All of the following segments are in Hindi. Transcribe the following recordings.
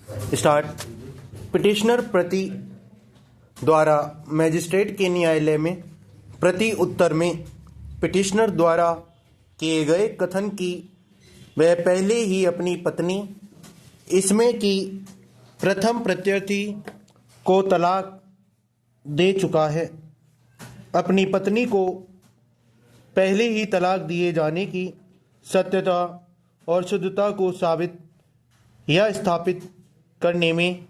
स्टार्ट। पिटिशनर प्रति द्वारा मजिस्ट्रेट के न्यायालय में प्रति उत्तर में पिटिशनर द्वारा किए गए कथन की वह पहले ही अपनी पत्नी इसमें कि प्रथम प्रत्यर्थी को तलाक दे चुका है, अपनी पत्नी को पहले ही तलाक दिए जाने की सत्यता और शुद्धता को साबित या स्थापित करने में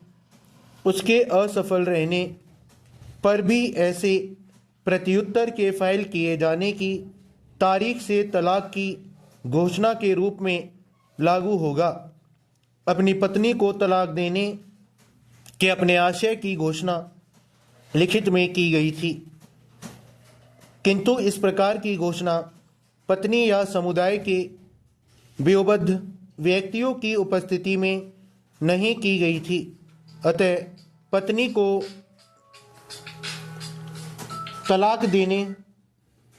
उसके असफल रहने पर भी ऐसे प्रत्युत्तर के फाइल किए जाने की तारीख से तलाक की घोषणा के रूप में लागू होगा। अपनी पत्नी को तलाक देने के अपने आशय की घोषणा लिखित में की गई थी, किंतु इस प्रकार की घोषणा पत्नी या समुदाय के वयोवृद्ध व्यक्तियों की उपस्थिति में नहीं की गई थी। अतः पत्नी को तलाक देने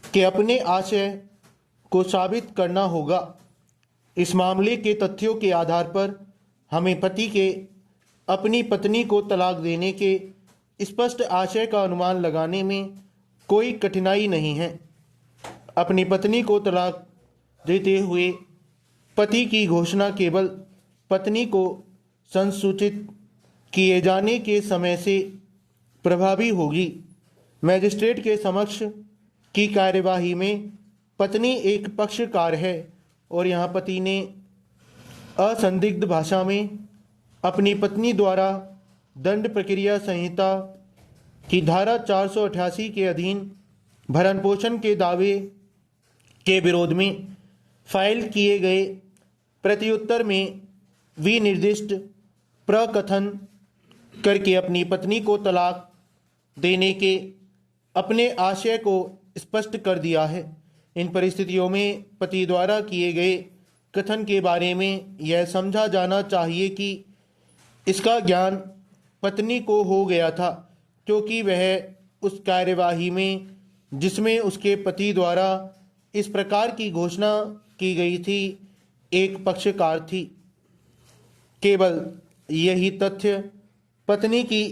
के अपने आशय को साबित करना होगा। इस मामले के तथ्यों के आधार पर हमें पति के अपनी पत्नी को तलाक देने के स्पष्ट आशय का अनुमान लगाने में कोई कठिनाई नहीं है। अपनी पत्नी को तलाक देते हुए पति की घोषणा केवल पत्नी को संसूचित किए जाने के समय से प्रभावी होगी। मजिस्ट्रेट के समक्ष की कार्यवाही में पत्नी एक पक्षकार है और यहाँ पति ने असंदिग्ध भाषा में अपनी पत्नी द्वारा दंड प्रक्रिया संहिता की धारा 488 के अधीन भरण पोषण के दावे के विरोध में फाइल किए गए प्रत्युत्तर में विनिर्दिष्ट प्रकथन करके अपनी पत्नी को तलाक देने के अपने आशय को स्पष्ट कर दिया है। इन परिस्थितियों में पति द्वारा किए गए कथन के बारे में यह समझा जाना चाहिए कि इसका ज्ञान पत्नी को हो गया था, क्योंकि वह उस कार्यवाही में जिसमें उसके पति द्वारा इस प्रकार की घोषणा की गई थी एक पक्षकार थी। केवल यही तथ्य पत्नी की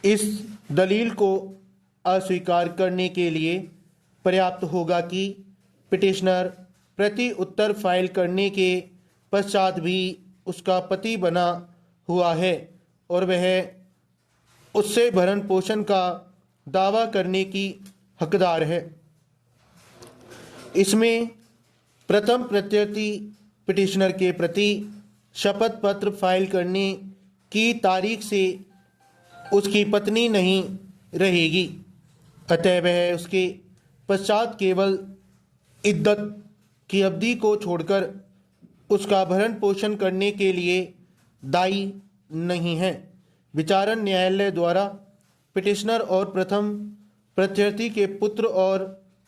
इस दलील को अस्वीकार करने के लिए पर्याप्त होगा कि पिटिशनर प्रति उत्तर फाइल करने के पश्चात भी उसका पति बना हुआ है और वह उससे भरण पोषण का दावा करने की हकदार है। इसमें प्रथम प्रत्यर्थी पिटिशनर के प्रति शपथ पत्र फाइल करने की तारीख से उसकी पत्नी नहीं रहेगी, अतः वह उसके पश्चात केवल इद्दत की अवधि को छोड़कर उसका भरण पोषण करने के लिए दायी नहीं है। विचारण न्यायालय द्वारा पिटिशनर और प्रथम प्रत्यर्थी के पुत्र और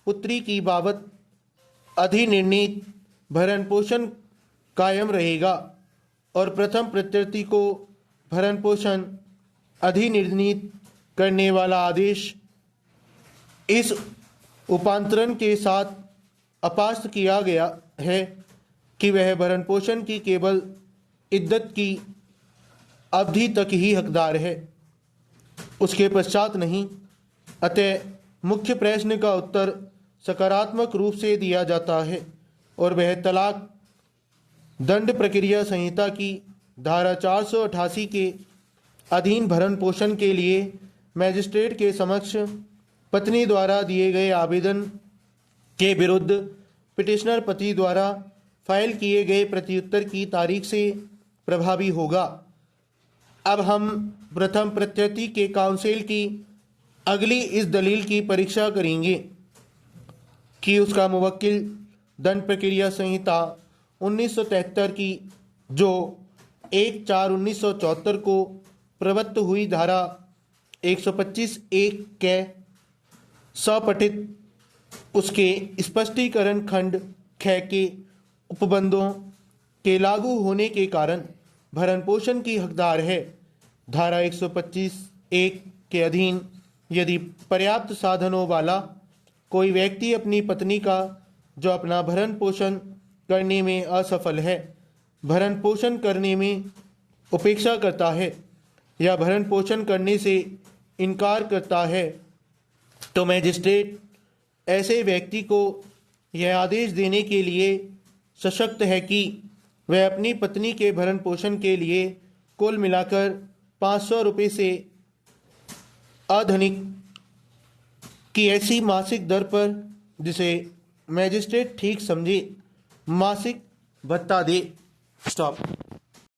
पुत्री की बाबत अधिनिर्णीत भरण पोषण कायम रहेगा और प्रथम प्रत्यर्थी को भरण पोषण अधिनिर्णीत करने वाला आदेश इस उपांतरण के साथ अपास्त किया गया है कि वह भरण पोषण की केवल इद्दत की अवधि तक ही हकदार है, उसके पश्चात नहीं। अतः मुख्य प्रश्न का उत्तर सकारात्मक रूप से दिया जाता है और वह तलाक दंड प्रक्रिया संहिता की धारा 488 के अधीन भरण पोषण के लिए मजिस्ट्रेट के समक्ष पत्नी द्वारा दिए गए आवेदन के विरुद्ध पिटिशनर पति द्वारा फाइल किए गए प्रत्युत्तर की तारीख से प्रभावी होगा। अब हम प्रथम प्रत्यर्थी के काउंसिल की अगली इस दलील की परीक्षा करेंगे कि उसका मुवक्किल दंड प्रक्रिया संहिता 1973 की जो 1/4/1974 को प्रवृत्त हुई धारा 125(1) के सपठित उसके स्पष्टीकरण खंड 6 के उपबंधों के लागू होने के कारण भरण पोषण की हकदार है। धारा 125(1) के अधीन यदि पर्याप्त साधनों वाला कोई व्यक्ति अपनी पत्नी का जो अपना भरण पोषण करने में असफल है, भरण पोषण करने में उपेक्षा करता है या भरण पोषण करने से इनकार करता है तो मजिस्ट्रेट ऐसे व्यक्ति को यह आदेश देने के लिए सशक्त है कि वह अपनी पत्नी के भरण पोषण के लिए कुल मिलाकर 500 रुपये से अधिक की ऐसी मासिक दर पर, जिसे मजिस्ट्रेट ठीक समझे, मासिक भत्ता दे। स्टॉप।